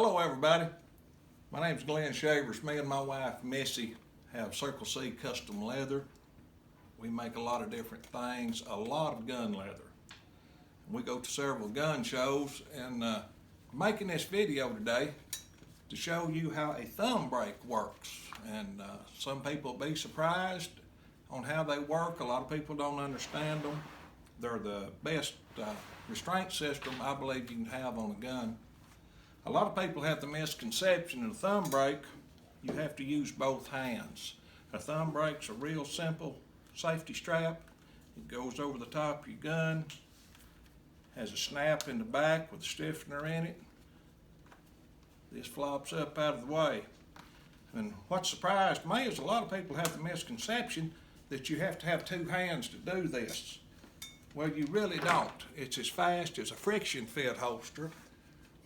Hello everybody, my name's Glenn Shavers. Me and my wife Missy have Circle C Custom Leather. We make a lot of different things, a lot of gun leather. We go to several gun shows and making this video today to show you how a thumb brake works. And some people will be surprised on how they work. A lot of people don't understand them. They're the best restraint system I believe you can have on a gun. A lot of people have the misconception of a thumb brake, you have to use both hands. A thumb brake's a real simple safety strap. It goes over the top of your gun, has a snap in the back with a stiffener in it. This flops up out of the way. And what surprised me is a lot of people have the misconception that you have to have two hands to do this. Well, you really don't. It's as fast as a friction fed holster.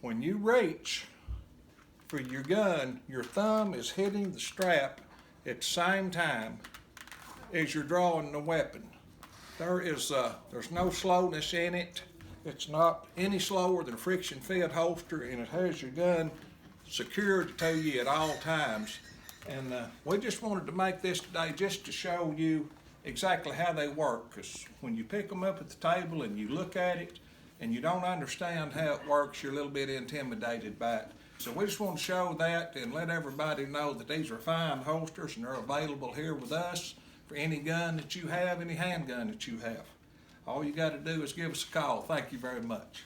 When you reach for your gun, your thumb is hitting the strap at the same time as you're drawing the weapon. There's no slowness in it. It's not any slower than a friction fed holster, and it has your gun secured to you at all times. And we just wanted to make this today just to show you exactly how they work, because when you pick them up at the table and you look at it and you don't understand how it works, you're a little bit intimidated by it. So we just want to show that and let everybody know that these are fine holsters and they're available here with us for any gun that you have, any handgun that you have. All you got to do is give us a call. Thank you very much.